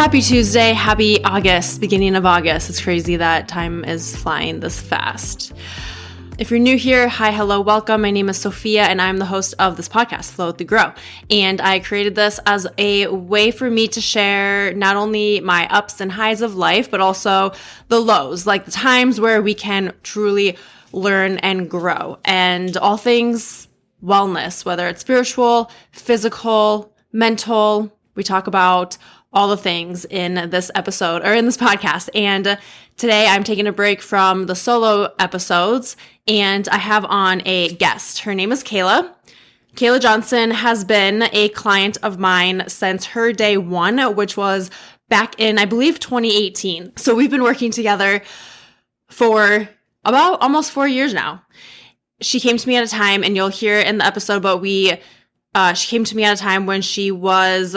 Happy Tuesday, happy August, beginning of August. It's crazy that time is flying this fast. If you're new here, hi, hello, welcome. My name is Sophia and I'm the host of this podcast, Flow with the Grow. And I created this as a way for me to share not only my ups and highs of life, but also the lows, like the times where we can truly learn and grow, and all things wellness, whether it's spiritual, physical, mental. We talk about all the things in this episode or in this podcast. And today I'm taking a break from the solo episodes and I have on a guest. Her name is Kayla. Kayla Johnson has been a client of mine since her day one, which was back in, I believe, 2018. So we've been working together for about almost 4 years now. She came to me at a time, and you'll hear in the episode, but she came to me at a time when she was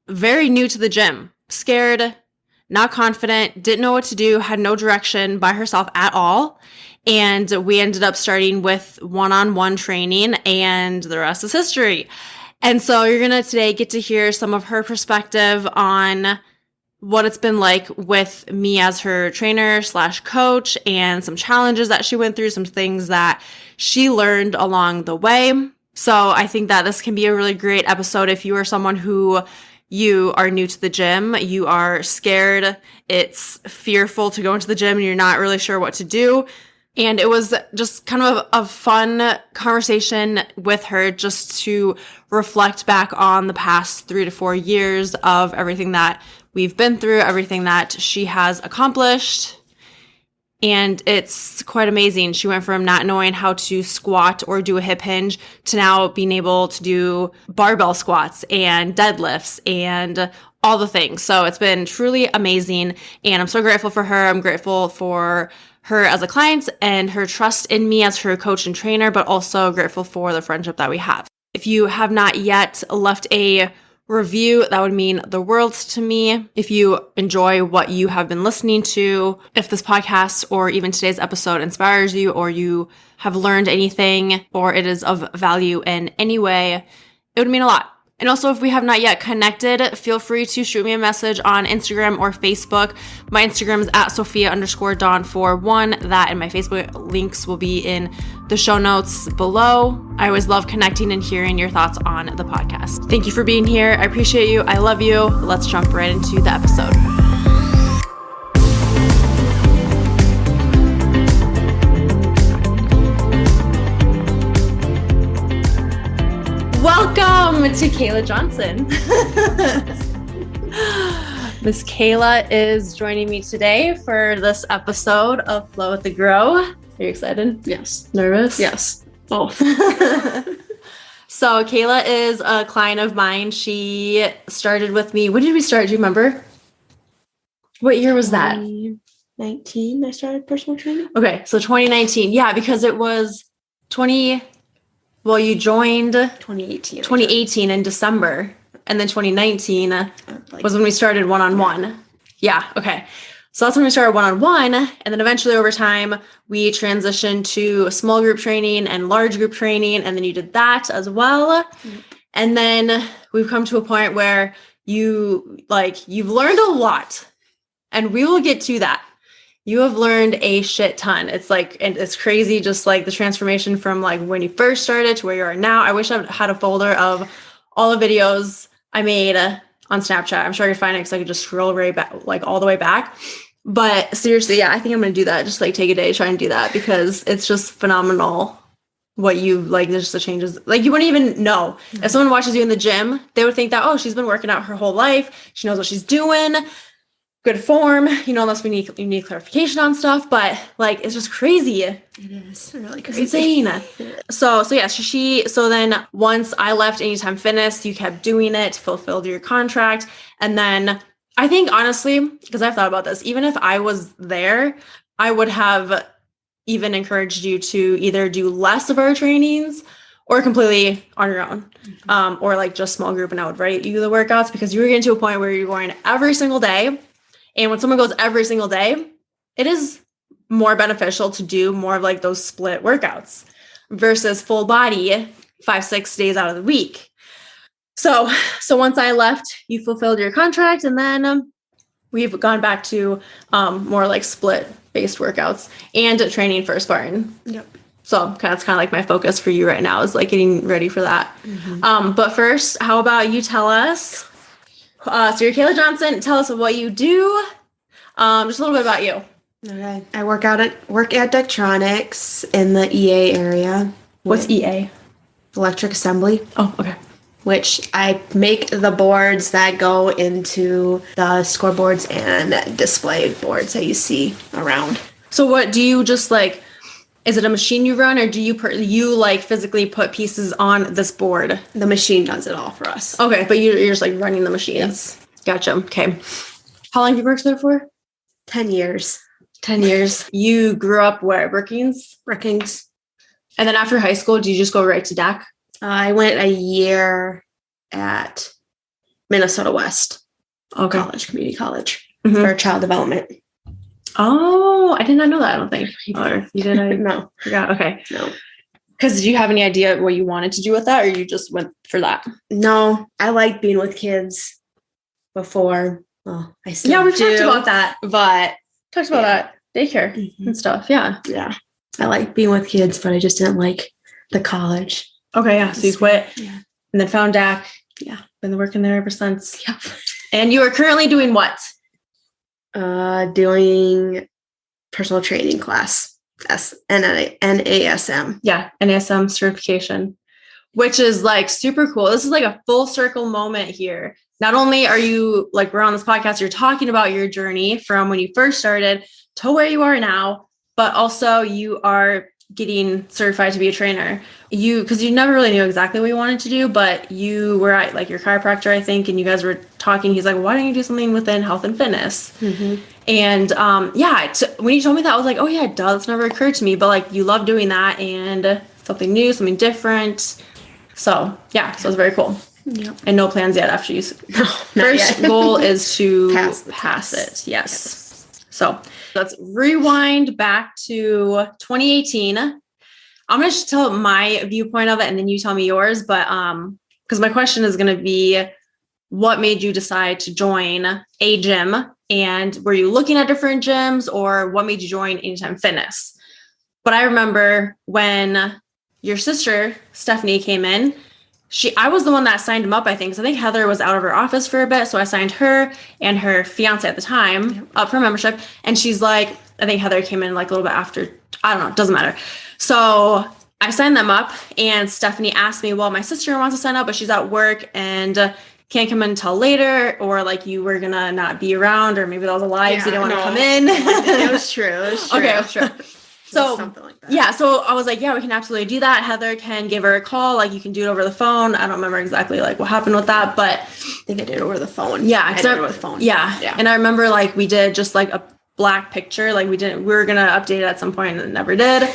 very new to the gym, scared, not confident, didn't know what to do, had no direction by herself at all. And we ended up starting with one-on-one training, and the rest is history. And so you're going to today get to hear some of her perspective on what it's been like with me as her trainer / coach, and some challenges that she went through, some things that she learned along the way. So I think that this can be a really great episode if you are someone who you are new to the gym, you are scared, it's fearful to go into the gym and you're not really sure what to do. And it was just kind of a fun conversation with her just to reflect back on the past 3 to 4 years of everything that we've been through, everything that she has accomplished. And it's quite amazing. She went from not knowing how to squat or do a hip hinge to now being able to do barbell squats and deadlifts and all the things. So it's been truly amazing. And I'm so grateful for her. I'm grateful for her as a client and her trust in me as her coach and trainer, but also grateful for the friendship that we have. If you have not yet left a review, that would mean the world to me. If you enjoy what you have been listening to, if this podcast or even today's episode inspires you, or you have learned anything, or it is of value in any way, it would mean a lot. And also, if we have not yet connected, feel free to shoot me a message on Instagram or Facebook. My Instagram is at Sophia_Dawn41. That and my Facebook links will be in the show notes below. I always love connecting and hearing your thoughts on the podcast. Thank you for being here. I appreciate you. I love you. Let's jump right into the episode. Welcome to Kayla Johnson. Miss Kayla is joining me today for this episode of Flow with the Grow. Are you excited? Yes. Nervous? Yes. Both. So Kayla is a client of mine. She started with me. When did we start? Do you remember? What year was that? 2019, I started personal training. Okay, so 2019. Yeah, because it was you joined 2018 in December, and then 2019 was when we started one-on-one. Yeah, okay. So that's when we started one-on-one, and then eventually over time, we transitioned to small group training and large group training, and then you did that as well. Mm-hmm. And then we've come to a point where you've learned a lot, and we will get to that. You have learned a shit ton. It's and it's crazy, just like the transformation from like when you first started to where you are now. I wish I had a folder of all the videos I made on Snapchat. I'm sure I could find it because I could just scroll right back, like all the way back. But seriously, yeah, I think I'm going to do that. Just like take a day to try and do that because it's just phenomenal what you like. There's just the changes. Like you wouldn't even know. Mm-hmm. If someone watches you in the gym, they would think that, oh, she's been working out her whole life. She knows what she's doing. Good form, unless we need clarification on stuff, but like, it's just crazy. It is really crazy. It's insane. So yeah, so then once I left Anytime Fitness, you kept doing it, fulfilled your contract. And then I think honestly, because I've thought about this, even if I was there, I would have even encouraged you to either do less of our trainings or completely on your own, or like just small group, and I would write you the workouts because you were getting to a point where you're going every single day. And when someone goes every single day, it is more beneficial to do more of like those split workouts versus full body 5-6 days out of the week. So once I left, you fulfilled your contract, and then we've gone back to more like split-based workouts and training for a Spartan. Yep. So that's kind of like my focus for you right now is like getting ready for that. But first, how about you tell us? So you're Kayla Johnson. Tell us what you do. Just a little bit about you. Okay. I work at Daktronics in the EA area. What's EA? Electric assembly. Oh, okay. Which I make the boards that go into the scoreboards and display boards that you see around. So what do you just like, is it a machine you run or do you like physically put pieces on this board? The machine does it all for us. Okay, but you're just like running the machines. Yes. Gotcha. Okay. How long have you worked there for? 10 years. 10 years. You grew up where? Brookings? Brookings. And then after high school, do you just go right to DAC? I went a year at Minnesota West Community College for child development. Oh, I did not know that. I don't think. Or you did? No. Forgot. Okay. No. Because did you have any idea what you wanted to do with that, or you just went for that? No, I liked being with kids before. Well, I still we've do, talked about that. But Talked about that daycare and stuff. Yeah. Yeah. I like being with kids, but I just didn't like the college. Okay. Yeah. So you quit. Yeah. And then found DAC. Yeah. Been working there ever since. Yep. And you are currently doing what? Doing personal training class. NASM. Yeah. NASM certification, which is like super cool. This is like a full circle moment here. Not only are you like, we're on this podcast, you're talking about your journey from when you first started to where you are now, but also you are getting certified to be a trainer. Because you never really knew exactly what you wanted to do, but you were at like your chiropractor, I think, and you guys were talking. He's like, why don't you do something within health and fitness? And when you told me that, I was like, oh yeah, duh, that's never occurred to me. But like, you love doing that and something new, something different. So yeah, so it's very cool. Yep. And no plans yet after you. First goal is to pass it. Yes. So let's rewind back to 2018. I'm going to just tell my viewpoint of it and then you tell me yours. But because my question is going to be, what made you decide to join a gym? And were you looking at different gyms, or what made you join Anytime Fitness? But I remember when your sister, Stephanie, came in, I was the one that signed him up, I think. Because I think Heather was out of her office for a bit. So I signed her and her fiance at the time up for membership. And she's like, I think Heather came in like a little bit after. I don't know. It doesn't matter. So I signed them up and Stephanie asked me, well, my sister wants to sign up, but she's at work and can't come in until later, or like you were going to not be around, or maybe that was a lie because you didn't want to come in. It was true. It was true. Okay, it was true. So something like that. Yeah, so I was like, yeah, we can absolutely do that. Heather can give her a call. Like you can do it over the phone. I don't remember exactly like what happened with that, but I think I did it over the phone. Yeah, I did it over the phone. Yeah. And I remember like we did just like a black picture. Like we were going to update it at some point and never did.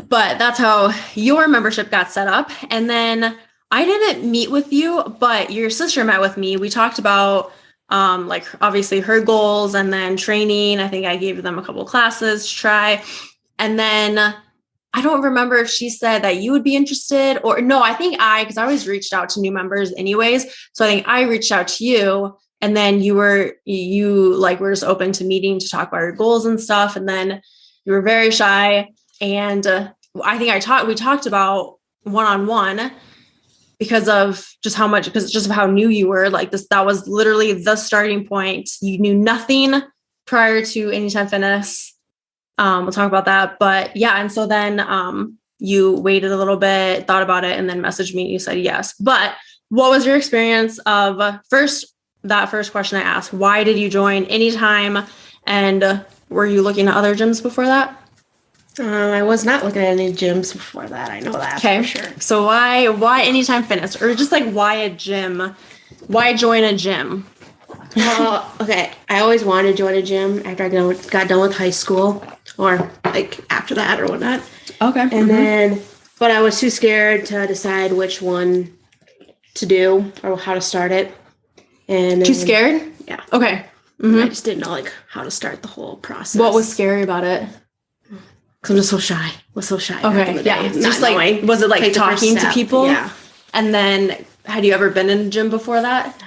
But that's how your membership got set up. And then I didn't meet with you, but your sister met with me. We talked about like obviously her goals and then training. I think I gave them a couple of classes to try. And then I don't remember if she said that you would be interested or no, I think because I always reached out to new members anyways. So I think I reached out to you and then you were just open to meeting to talk about your goals and stuff. And then you were very shy. And I think we talked about one-on-one because of just how new you were. Like this, that was literally the starting point. You knew nothing prior to Anytime Fitness. We'll talk about that, but yeah. And so then, you waited a little bit, thought about it, and then messaged me and you said yes. But what was your experience of that first question I asked? Why did you join Anytime? And were you looking at other gyms before that? I was not looking at any gyms before that. I know that for sure. So why Anytime Fitness, or just like why a gym? Why join a gym? Well, okay. I always wanted to join a gym after I got done with high school, or like after that or whatnot. Okay. And then, but I was too scared to decide which one to do or how to start it. And too scared? Yeah. Okay. I just didn't know like how to start the whole process. What was scary about it? Because I'm just so shy. Was so shy. Okay. Yeah. Just like, was it like talking to people? Yeah. And then Had you ever been in a gym before that?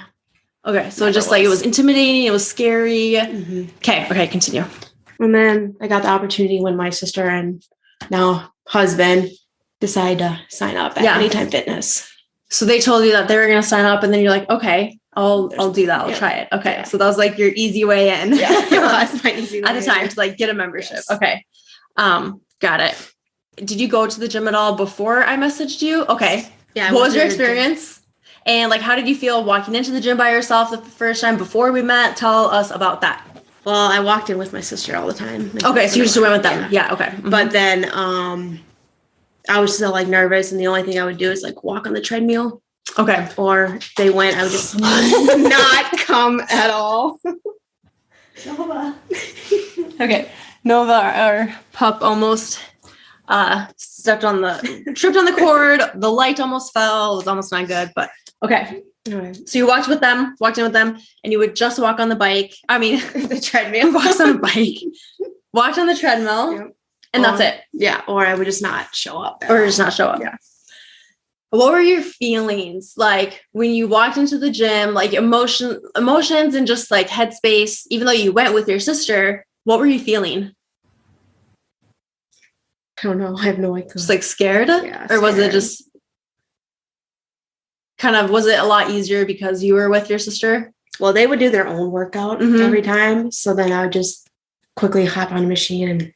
No. Okay. So just like it was intimidating. It was scary. Mm-hmm. Okay. Continue. And then I got the opportunity when my sister and now husband decided to sign up at Anytime Fitness. So they told you that they were going to sign up, and then you're like, okay, I'll do that. I'll try it. Okay. Yeah. So that was like your easy way in. Yeah, it was my easy way at the time to like get a membership. Yes. Okay. Got it. Did you go to the gym at all before I messaged you? Okay. Yeah. What was your experience? And like, how did you feel walking into the gym by yourself the first time before we met? Tell us about that. Well, I walked in with my sister all the time. Okay. So you just went with them. Yeah. Okay. Mm-hmm. But then, I was still like nervous, and the only thing I would do is like walk on the treadmill. Okay. Or they went, I would just not come at all. Nova. Okay. Nova, our pup, almost tripped on the cord. The light almost fell. It was almost not good, but okay. Right. So you walked in with them, and you would just walk on the bike. I mean, the treadmill. Walked on a bike. Walked on the treadmill. Yep. And that's it. Yeah. Or I would just not show up. Yeah. What were your feelings like when you walked into the gym, like emotions and just like headspace, even though you went with your sister, what were you feeling? I don't know. I have no idea. Just like scared? Yeah, or was it just was it a lot easier because you were with your sister? Well, they would do their own workout every time. So then I would just quickly hop on a machine and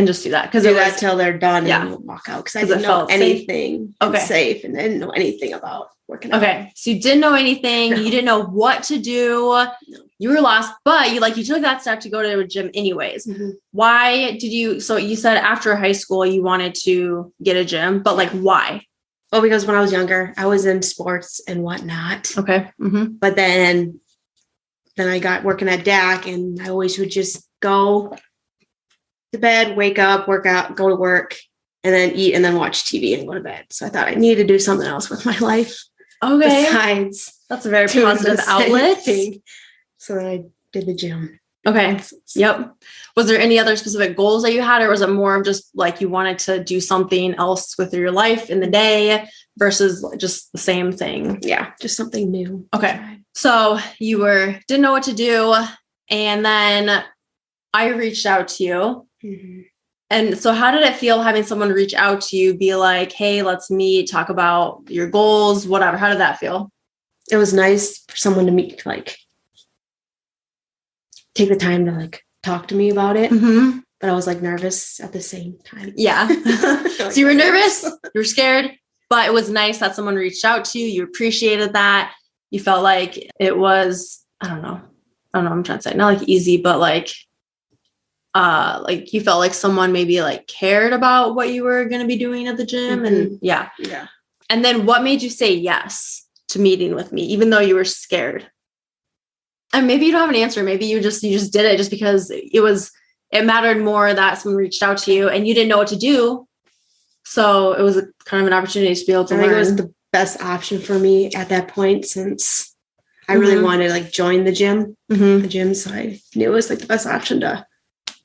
just do that. Because do that till they're done and walk out. Because I didn't know anything safe and I didn't know anything about working out. Okay. So you didn't know anything. No. You didn't know what to do. No. You were lost, but you took that step to go to a gym anyways. Mm-hmm. Why did you, so you said after high school you wanted to get a gym, but like why? Well, because when I was younger, I was in sports and whatnot. Okay. Mm-hmm. But then I got working at DAC, and I always would just go to bed, wake up, work out, go to work, and then eat, and then watch TV and go to bed. So I thought I needed to do something else with my life. Okay. Besides, that's a very positive outlet. So then I did the gym. Okay. Yep. Was there any other specific goals that you had, or was it more of just like you wanted to do something else with your life in the day versus just the same thing? Yeah, just something new. Okay. So you didn't know what to do, and then I reached out to you. Mm-hmm. And so how did it feel having someone reach out to you, be like, hey, let's meet, talk about your goals, whatever? How did that feel? It was nice for someone to meet, take the time to talk to me about it. Mm-hmm. But I was nervous at the same time. Yeah. So you were nervous, you were scared, but it was nice that someone reached out to you. You appreciated that. You felt like it was, I don't know what I'm trying to say. Not easy, but you felt like someone maybe cared about what you were going to be doing at the gym. Mm-hmm. And yeah. And then what made you say yes to meeting with me, even though you were scared? And maybe you don't have an answer. Maybe you just did it just because it mattered more that someone reached out to you and you didn't know what to do. So it was kind of an opportunity to be able to learn. I think it was the best option for me at that point, since I really wanted to join the gym. So I knew it was the best option to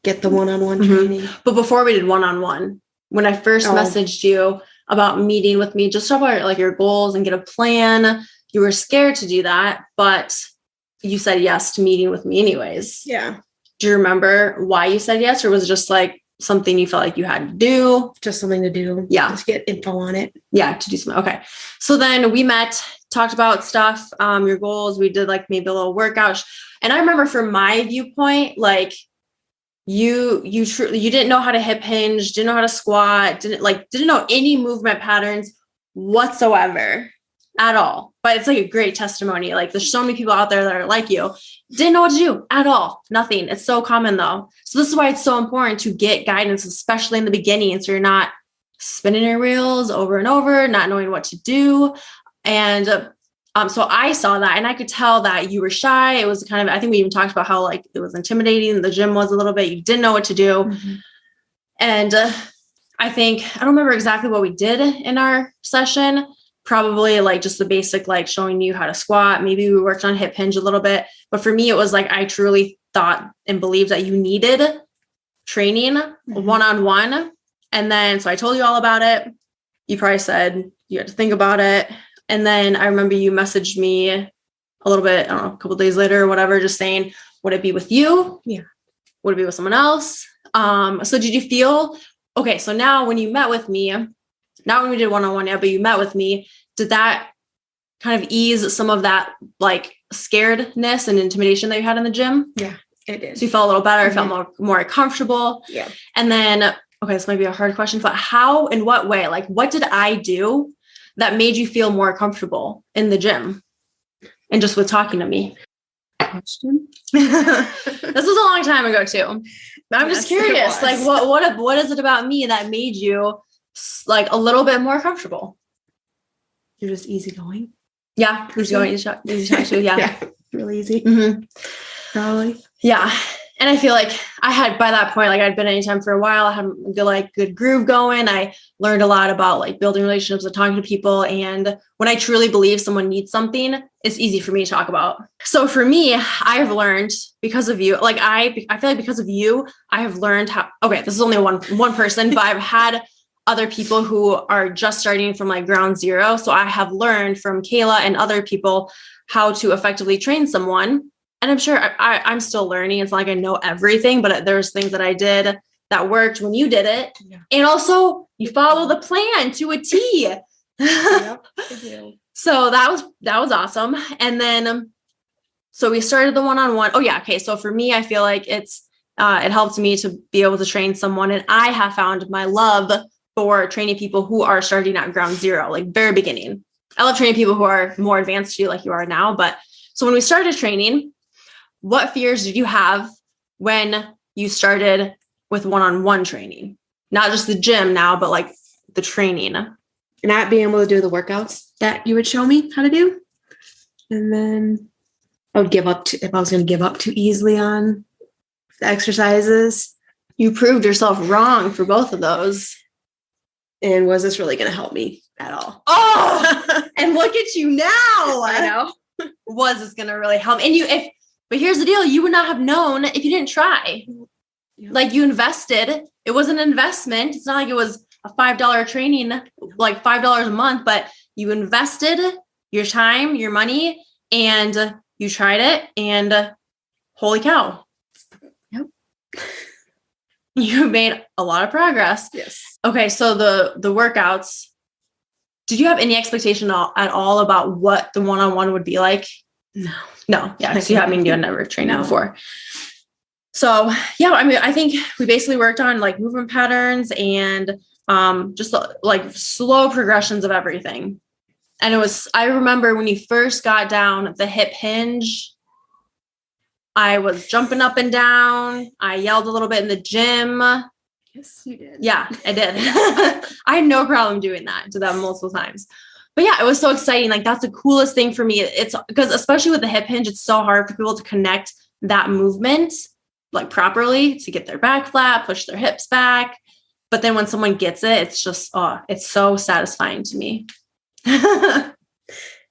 get the one-on-one training. But before we did one-on-one, when I first messaged you about meeting with me, just talk about your goals and get a plan, you were scared to do that, but you said yes to meeting with me anyways. Yeah. Do you remember why you said yes, or was it just something you felt like you had to do? Just something to do. Yeah. Just get info on it. Yeah, to do something. Okay. So then we met, talked about stuff, your goals. We did maybe a little workout. And I remember from my viewpoint, you didn't know how to hip hinge, didn't know how to squat, didn't know any movement patterns whatsoever at all. But it's a great testimony. There's so many people out there that are like you, didn't know what to do at all. Nothing. It's so common though. So this is why it's so important to get guidance, especially in the beginning. So you're not spinning your wheels over and over, not knowing what to do. And so I saw that, and I could tell that you were shy. It was I think we even talked about how it was intimidating. The gym was a little bit, you didn't know what to do. Mm-hmm. And I don't remember exactly what we did in our session. Probably just the basic, showing you how to squat. Maybe we worked on hip hinge a little bit, but for me, it was I truly thought and believed that you needed training one-on-one. And then, so I told you all about it. You probably said you had to think about it. And then I remember you messaged me a little bit, I don't know, a couple of days later or whatever, just saying, would it be with you? Yeah. Would it be with someone else? So did you feel, okay, so now when you met with me, not when we did one-on-one yet, but you met with me, did that kind of ease some of that like scaredness and intimidation that you had in the gym? Yeah, it did. So you felt a little better, felt more comfortable. Yeah. And then, okay, this might be a hard question, but how, in what way, like what did I do that made you feel more comfortable in the gym and just with talking to me? Question. This was a long time ago too. I'm just curious, like what is it about me that made you like a little bit more comfortable? You're just easygoing. Yeah, easy to too. Yeah. Yeah, really easy. Mm-hmm. Probably. Yeah. And I feel like I had, by that point, like I'd been anytime for a while, I had a good groove going. I learned a lot about like building relationships and talking to people. And when I truly believe someone needs something, it's easy for me to talk about. So for me, I've learned because of you, like I feel like because of you, I have learned how, okay, this is only one person, but I've had other people who are just starting from like ground zero. So I have learned from Kayla and other people how to effectively train someone. And I'm sure I'm still learning. It's not like I know everything, but there's things that I did that worked when you did it. Yeah. And also you follow the plan to a T. Yep, I do. So that was awesome. And then, so we started the one-on-one. Oh yeah. Okay. So for me, I feel like it helped me to be able to train someone. And I have found my love for training people who are starting at ground zero, like very beginning. I love training people who are more advanced to you like you are now. But so when we started training, what fears did you have when you started with one-on-one training? Not just the gym now, but like the training. Not being able to do the workouts that you would show me how to do. And then I would give up if I was going to give up too easily on the exercises. You proved yourself wrong for both of those. And was this really going to help me at all? Oh, and look at you now. I know. Was this going to really help? And but here's the deal. You would not have known if you didn't try. Yeah. Like you invested. It was an investment. It's not like it was a $5 training, like $5 a month, but you invested your time, your money, and you tried it. And holy cow. Yep. You made a lot of progress. Yes. Okay. So the workouts, did you have any expectation at all about what the one-on-one would be like? No. Yeah. Because you had never trained before. So yeah, I mean, I think we basically worked on like movement patterns and just like slow progressions of everything. And I remember when you first got down the hip hinge, I was jumping up and down. I yelled a little bit in the gym. Yes, you did. Yeah, I did. I had no problem doing that to them multiple times. But yeah, it was so exciting. Like that's the coolest thing for me. It's because especially with the hip hinge, it's so hard for people to connect that movement like properly to get their back flat, push their hips back. But then when someone gets it, it's just, it's so satisfying to me.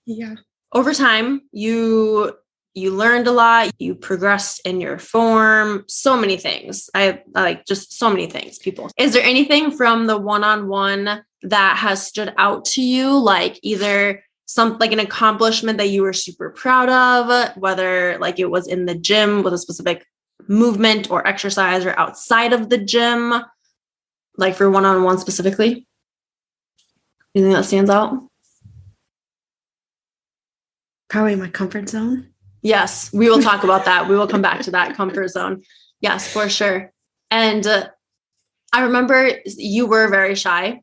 Yeah. Over time, you learned a lot. You progressed in your form. So many things. I like just so many things, people. Is there anything from the one-on-one that has stood out to you? Like either like an accomplishment that you were super proud of, whether like it was in the gym with a specific movement or exercise or outside of the gym, like for one-on-one specifically? Anything that stands out? Probably my comfort zone. Yes, we will talk about that. We will come back to that comfort zone. Yes, for sure. And I remember you were very shy.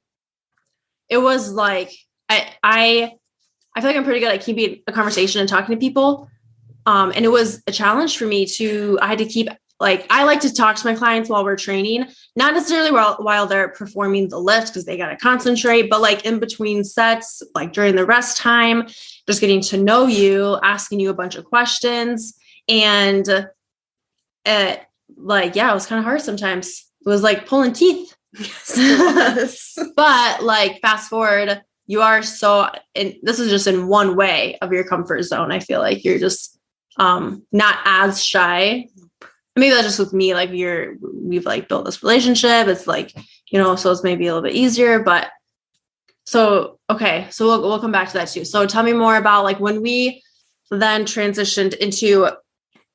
It was like, I feel like I'm pretty good at keeping a conversation and talking to people. And it was a challenge for me I had to keep, like, I like to talk to my clients while we're training, not necessarily while they're performing the lift because they got to concentrate, but like in between sets, like during the rest time, just getting to know you, asking you a bunch of questions. And it was kind of hard sometimes. It was like pulling teeth. Yes, but like fast forward, you are and this is just in one way of your comfort zone. I feel like you're just not as shy. Maybe that's just with me, like we've like built this relationship. It's like, so it's maybe a little bit easier, but So, okay. So we'll come back to that too. So tell me more about like when we then transitioned into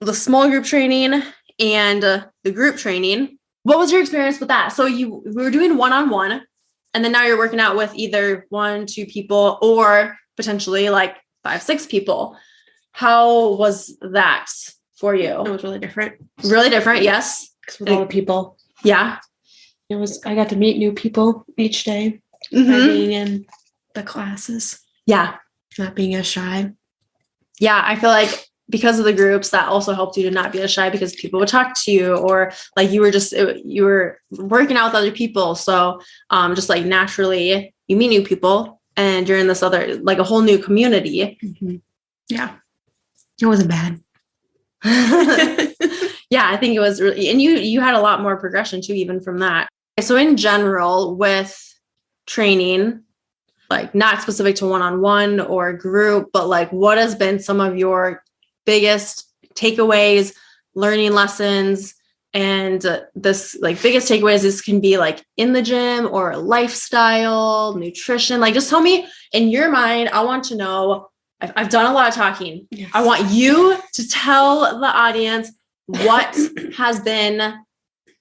the small group training and the group training. What was your experience with that? So we were doing one-on-one, and then now you're working out with either 1-2 people or potentially like 5-6 people. How was that for you? It was really different. Really different. Yes. Because with all the people. Yeah. I got to meet new people each day by being in the classes. Yeah. Not being as shy. Yeah. I feel like because of the groups, that also helped you to not be as shy because people would talk to you, or like you were working out with other people. So just like naturally you meet new people and you're in this other, like a whole new community. Mm-hmm. Yeah. It wasn't bad. Yeah, I think it was really, and you had a lot more progression too, even from that. So in general with training, like not specific to one-on-one or group, but like what has been some of your biggest takeaways, learning lessons, and this like biggest takeaways, this can be like in the gym or lifestyle, nutrition, like just tell me in your mind. I want to know, I've done a lot of talking. Yes. I want you to tell the audience what's been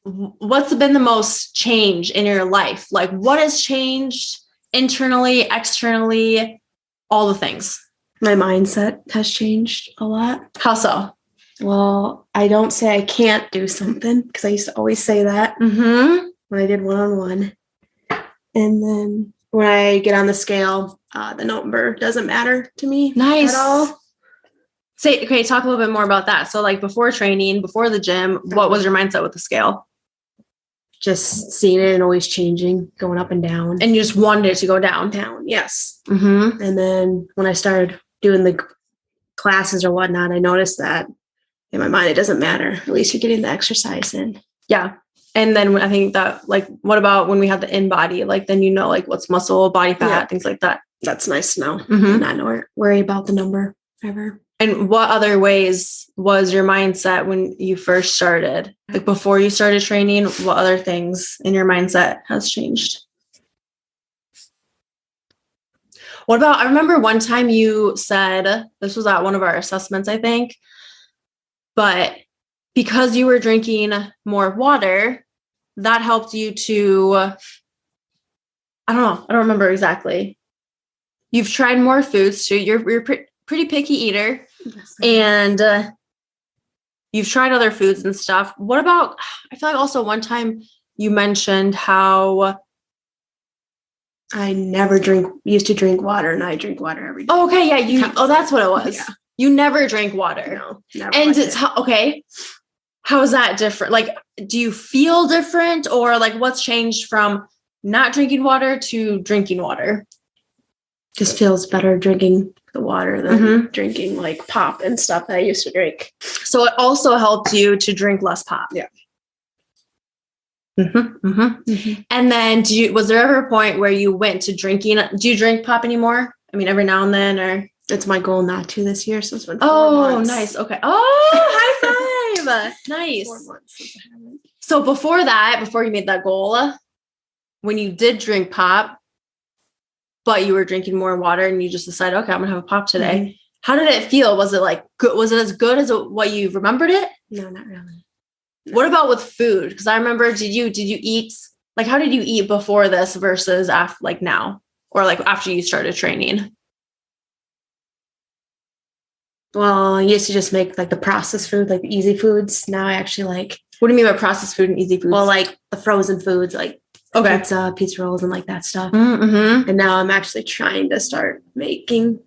the most change in your life? Like what has changed internally, externally, all the things? My mindset has changed a lot. How so? Well, I don't say I can't do something because I used to always say that when I did one-on-one. And then when I get on the scale, the number doesn't matter to me at all. Talk a little bit more about that. So like before training, before the gym, what was your mindset with the scale? Just seeing it and always changing, going up and down. And you just wanted it to go down? Down, yes. Mm-hmm. And then when I started doing the classes or whatnot, I noticed that in my mind, it doesn't matter. At least you're getting the exercise in. Yeah. And then I think that like, what about when we had the in-body? Like then like what's muscle, body fat, things like that. That's nice to know. Mm-hmm. Not worry about the number ever. And what other ways was your mindset when you first started? Like before you started training, what other things in your mindset has changed? What about, I remember one time you said, this was at one of our assessments, I think, but because you were drinking more water, that helped you to, I don't remember exactly. You've tried more foods too. You're pretty picky eater. Yes, and you've tried other foods and stuff. What about, I feel like also one time you mentioned how I used to drink water, and I drink water every day. Oh, okay. Yeah. That's what it was. Yeah. You never drank water. No, never. And it's okay. How is that different? Like, do you feel different, or like what's changed from not drinking water to drinking water? Just feels better drinking the water than drinking like pop and stuff that I used to drink. So it also helped you to drink less pop. Yeah. And then was there ever a point where you went to drinking? Do you drink pop anymore? I mean, every now and then, or? It's my goal not to this year. So it's been 4 months. Nice. Okay. Oh, high five. Nice. 4 months since I haven't. So before you made that goal, when you did drink pop, but you were drinking more water and you just decided, okay, I'm going to have a pop today. Mm-hmm. How did it feel? Was it like good? Was it as good as what you remembered it? No, not really. No. What about with food? Because I remember, did you eat, like, how did you eat before this versus after, like now, or like after you started training? Well, I used to just make like the processed food, like the easy foods. Now I actually like. What do you mean by processed food and easy foods? Well, like the frozen foods, like pizza rolls and like that stuff. Mm-hmm. And now I'm actually trying to start making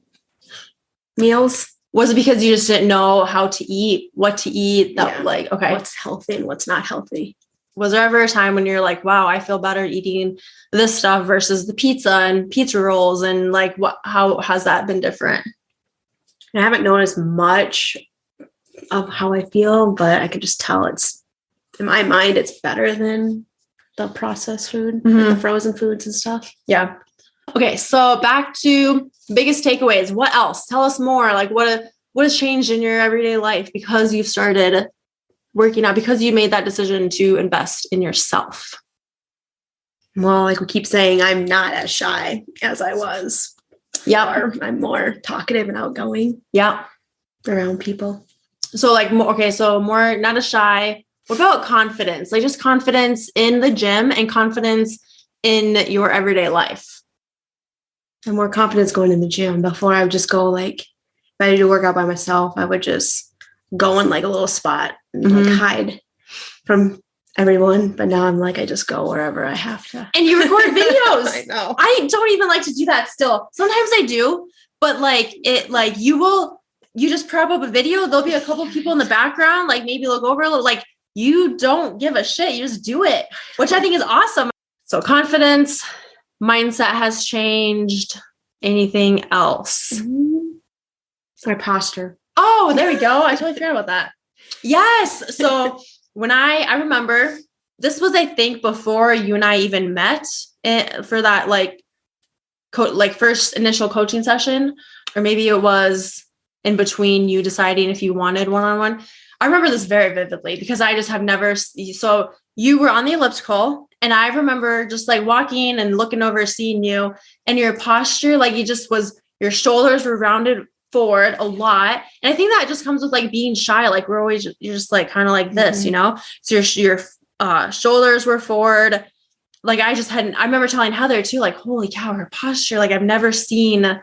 meals. Was it because you just didn't know what to eat? Like, okay. What's healthy and what's not healthy. Was there ever a time when you're like, wow, I feel better eating this stuff versus the pizza and pizza rolls? And like, how has that been different? I haven't noticed much of how I feel, but I could just tell in my mind, it's better than the processed food, like the frozen foods and stuff. Yeah. Okay. So back to biggest takeaways. What else? Tell us more. Like what has changed in your everyday life because you've started working out, because you made that decision to invest in yourself? Well, like we keep saying, I'm not as shy as I was. Yeah. I'm more talkative and outgoing. Yeah. Around people. So like, so more not as shy. What about confidence? Like just confidence in the gym and confidence in your everyday life. And more confidence going in the gym. Before I would just go like, if I had to work out by myself, I would just go in like a little spot and like hide from everyone. But now I'm like, I just go wherever I have to. And you record videos. I know. I don't even like to do that still. Sometimes I do, but like you just prop up a video. There'll be a couple people in the background. Like maybe look over a little, like you don't give a shit. You just do it, which I think is awesome. So confidence, mindset has changed. Anything else? My posture. Oh, there we go. I totally forgot about that. Yes. So when I remember this was, I think, before you and I even met for that, like first initial coaching session, or maybe it was in between you deciding if you wanted one-on-one. I remember this very vividly because I just have never. So you were on the elliptical and I remember just like walking and looking over, seeing you and your posture, like you just was, your shoulders were rounded forward a lot. And I think that just comes with like being shy. Like you're just like kind of like this, you know, so your shoulders were forward. Like I remember telling Heather too, like, holy cow, her posture, like I've never seen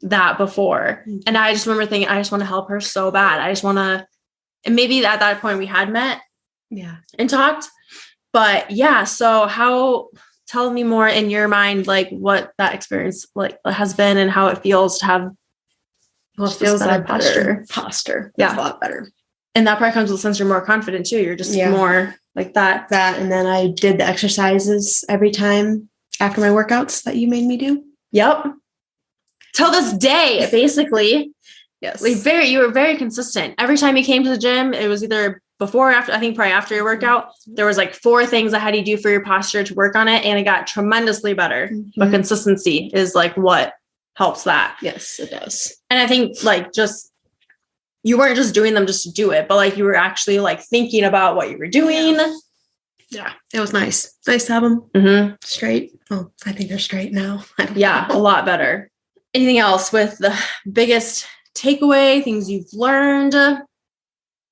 that before. And I just remember thinking, I just want to help her so bad. I just want to, and maybe at that point we had met and talked, but yeah. So tell me more in your mind, like what that experience like has been and how it feels to have. Well, it feels like posture. Yeah. A lot better. And that part comes with since you're more confident too. You're just more like that. And then I did the exercises every time after my workouts that you made me do. Yep. Till this day, basically. Yes. You were very consistent. Every time you came to the gym, it was either before or after, I think probably after your workout, there was like 4 things I had you do for your posture to work on it. And it got tremendously better. But consistency is like what helps that. Yes, it does. And I think like you weren't just doing them just to do it, but like you were actually like thinking about what you were doing. Yeah, it was nice. Nice to have them straight. Oh, I think they're straight now. Yeah, a lot better. Anything else with the biggest takeaway, things you've learned?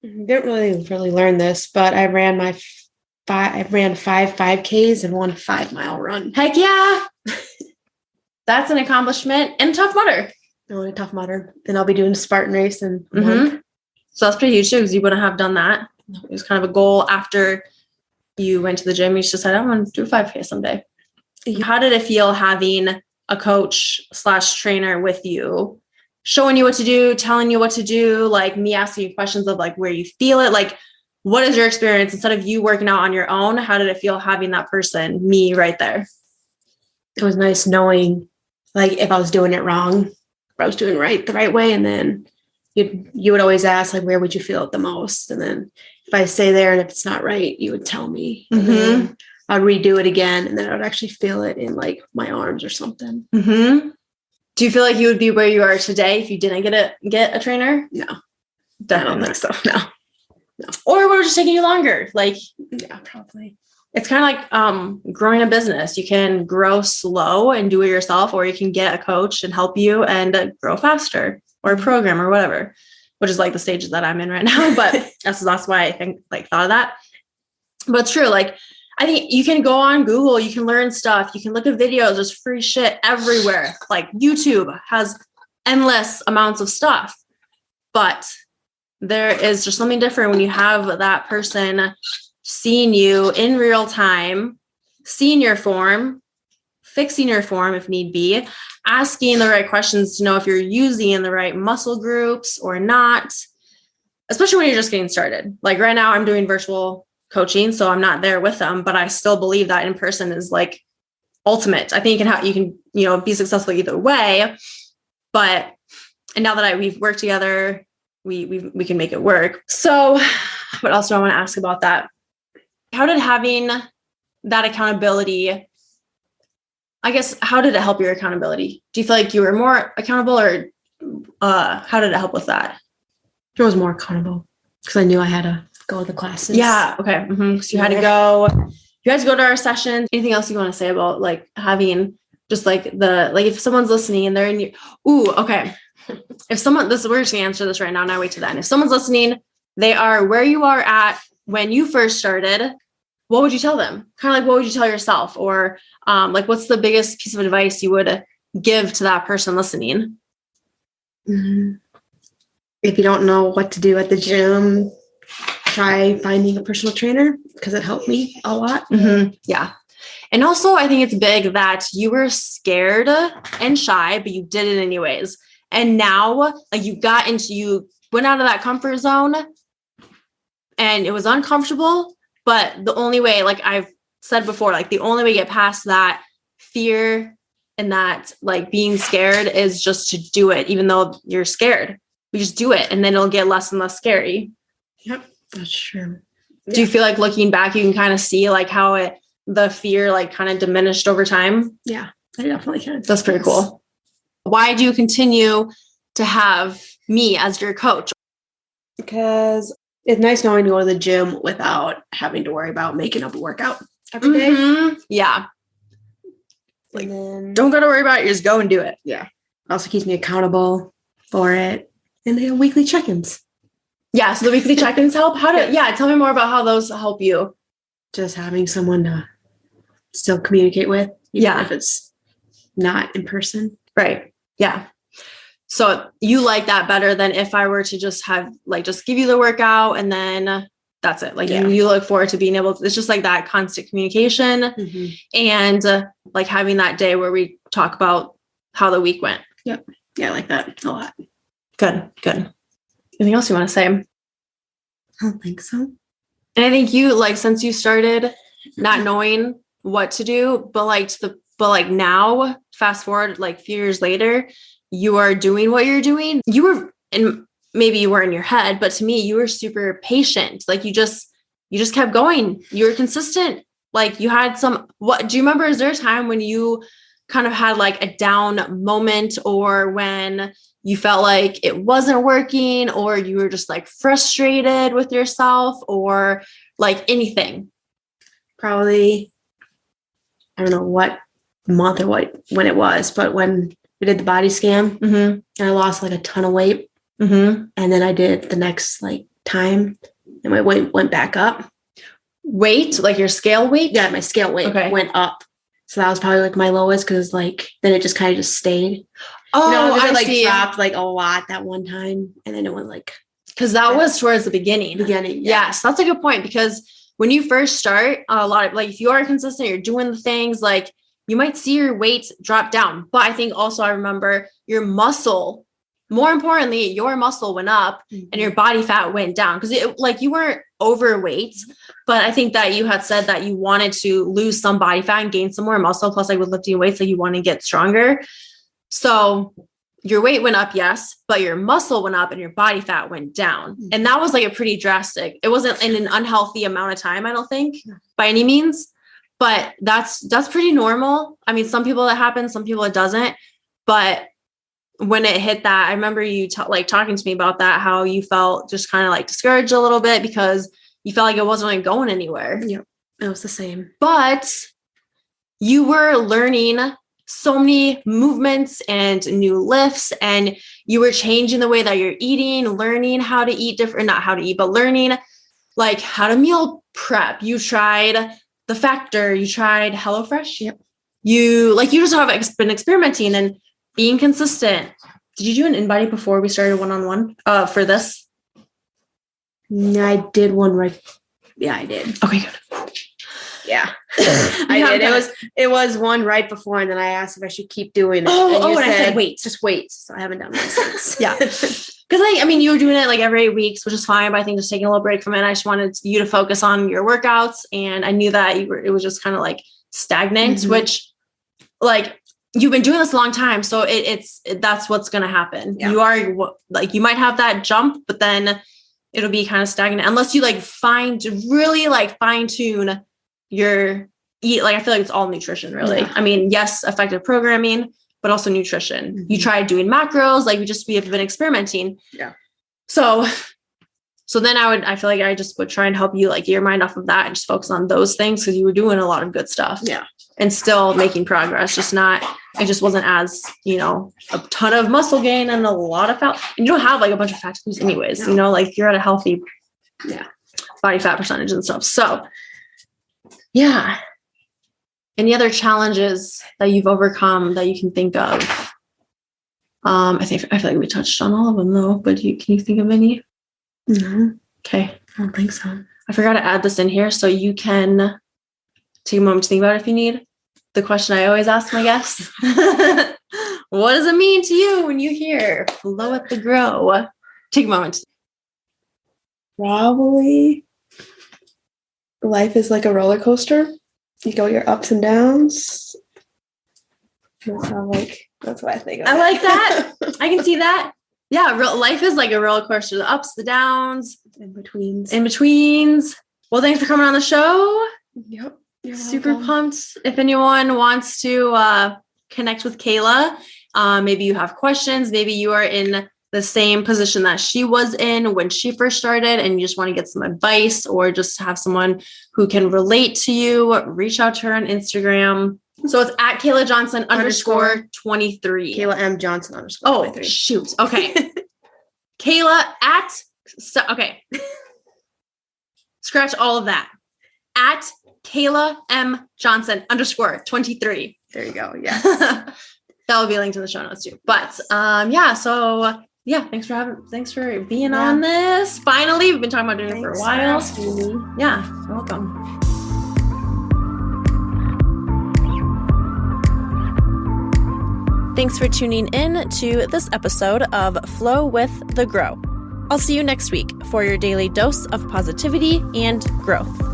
Didn't really learn this, but I ran 5 5Ks and 1 5-mile run. Heck yeah. That's an accomplishment and Tough Mudder. A Tough Mudder. And I'll be doing a Spartan race in a month. So that's pretty huge too, because you wouldn't have done that. It was kind of a goal after you went to the gym. You just decided, I want to do a 5K someday. How did it feel having a coach / trainer with you, showing you what to do, telling you what to do, like me asking you questions of like where you feel it? Like, what is your experience instead of you working out on your own? How did it feel having that person, me right there? It was nice knowing like if I was doing it wrong, if I was doing the right way. And then you would always ask like, where would you feel it the most? And then if I stay there and if it's not right, you would tell me. And then I'd redo it again. And then I would actually feel it in like my arms or something. Do you feel like you would be where you are today if you didn't get a trainer? No. Definitely I don't think so. No. Or would it just taking you longer? Like, yeah, probably. It's kind of like growing a business. You can grow slow and do it yourself, or you can get a coach and help you and grow faster, or a program or whatever, which is like the stages that I'm in right now. But that's why I think like thought of that. But it's true. Like, I think you can go on Google, you can learn stuff, you can look at videos, there's free shit everywhere. Like YouTube has endless amounts of stuff, but there is just something different when you have that person seeing you in real time, seeing your form, fixing your form if need be, asking the right questions to know if you're using the right muscle groups or not, especially when you're just getting started. Like right now I'm doing virtual coaching, so I'm not there with them, but I still believe that in person is like ultimate. I think you can be successful either way, and now that we've worked together, we can make it work. So what else do I want to ask about that? How did having that accountability, I guess, how did it help your accountability? Do you feel like you were more accountable, or how did it help with that? I was more accountable because I knew I had to go to the classes. Yeah. Okay. So you had to go, you guys go to our sessions. Anything else you want to say about like having just like if someone's listening and they're in your, okay. If someone, we're just going to answer this right now. Now wait to that. If someone's listening, they are where you are at when you first started, what would you tell them? Kind of like, what would you tell yourself? Or like, what's the biggest piece of advice you would give to that person listening? Mm-hmm. If you don't know what to do at the gym, try finding a personal trainer because it helped me a lot. Mm-hmm. Yeah. And also I think it's big that you were scared and shy, but you did it anyways. And now like you went out of that comfort zone and it was uncomfortable, but the only way, like I've said before, like the only way to get past that fear and that like being scared is just to do it, even though you're scared. We just do it and then it'll get less and less scary. Yep, that's true. Do you feel like looking back, you can kind of see like how the fear like kind of diminished over time? Yeah, I definitely can. That's pretty cool. Why do you continue to have me as your coach? Because it's nice knowing to go to the gym without having to worry about making up a workout every day. Mm-hmm. Yeah. Like, don't got to worry about it. You just go and do it. Yeah. Also keeps me accountable for it. And they have weekly check-ins. Yeah. So the weekly check-ins help. Tell me more about how those help you. Just having someone to still communicate with. Even if it's not in person. Right. Yeah. So you like that better than if I were to just have like, just give you the workout and then that's it. Like you look forward to being able to, it's just like that constant communication and like having that day where we talk about how the week went. Yep. Yeah. I like that a lot. Good. Anything else you want to say? I don't think so. And I think you like, since you started not knowing what to do, but now fast forward, like a few years later, you are doing what you're doing. You were, and maybe you were in your head, but to me, you were super patient. Like you just kept going. You were consistent. Like you had do you remember, is there a time when you kind of had like a down moment or when you felt like it wasn't working or you were just like frustrated with yourself or like anything? Probably, I don't know what month or when it was, but when we did the body scan and I lost like a ton of weight. And then I did the next like time and my weight went back up. Weight, like your scale weight? Yeah, my scale weight went up. So that was probably like my lowest because like then it just kind of just stayed. Oh, I see. Dropped like a lot that one time and then it went like. Because that was towards the beginning. Yeah. Yes, that's a good point because when you first start, a lot of like if you are consistent, you're doing the things like you might see your weight drop down. But I think also I remember your muscle, more importantly, your muscle went up and your body fat went down because you weren't overweight. But I think that you had said that you wanted to lose some body fat and gain some more muscle. Plus like with lifting weights, like you want to get stronger. So your weight went up, yes, but your muscle went up and your body fat went down. And that was like a pretty drastic, it wasn't in an unhealthy amount of time, I don't think by any means. But that's pretty normal. I mean, some people it happens, some people it doesn't. But when it hit that, I remember you talking to me about that, how you felt just kind of like discouraged a little bit because you felt like it wasn't like going anywhere. Yeah, it was the same. But you were learning so many movements and new lifts, and you were changing the way that you're eating, learning how to eat different, not how to eat, but learning like how to meal prep. You tried The Factor, you tried HelloFresh. Yep. You just have been experimenting and being consistent. Did you do an InBody before we started one-on-one for this? No, I did one right. Yeah, I did. Okay, good. Yeah, I did. It was one right before, and then I asked if I should keep doing it. And I said, wait. Just wait. So I haven't done that since. Yeah. Because I mean, you were doing it like every 8 weeks, which is fine, but I think just taking a little break from it. I just wanted you to focus on your workouts. And I knew that it was just kind of like stagnant, which like you've been doing this a long time. So that's what's going to happen. Yeah. You are like, you might have that jump, but then it'll be kind of stagnant unless you like really fine tune your eat. Like, I feel like it's all nutrition really. Yeah. I mean, yes, effective programming, but also nutrition. You tried doing macros, like we have been experimenting. Yeah. So So then I feel like I just would try and help you like get your mind off of that and just focus on those things because you were doing a lot of good stuff. Yeah. And still making progress, it just wasn't as, a ton of muscle gain and a lot of fat. And you don't have like a bunch of fat to lose anyways, like you're at a healthy body fat percentage and stuff. So yeah. Any other challenges that you've overcome that you can think of? I feel like we touched on all of them though, but can you think of any? No. Okay. I don't think so. I forgot to add this in here so you can take a moment to think about it if you need. The question I always ask my guests. What does it mean to you when you hear Flow with the Grow? Take a moment. Probably life is like a roller coaster. You go your ups and downs. That's what I think of. I like that. I can see that. Yeah, life is like a roller coaster. The ups, the downs. In-betweens. Well, thanks for coming on the show. Yep. Super pumped. If anyone wants to connect with Kayla, maybe you have questions. Maybe you are in the same position that she was in when she first started and you just want to get some advice or just have someone who can relate to you, reach out to her on Instagram. So it's at Kayla Johnson _ 23. Kayla M. Johnson _ 23. Oh, shoot. Okay. Kayla okay. Scratch all of that. At Kayla M. Johnson _ 23. There you go. Yeah. That will be linked in the show notes too. But thanks for being on this. Finally, we've been talking about doing it for a while. Yeah, you're welcome. Thanks for tuning in to this episode of Flow with the Grow. I'll see you next week for your daily dose of positivity and growth.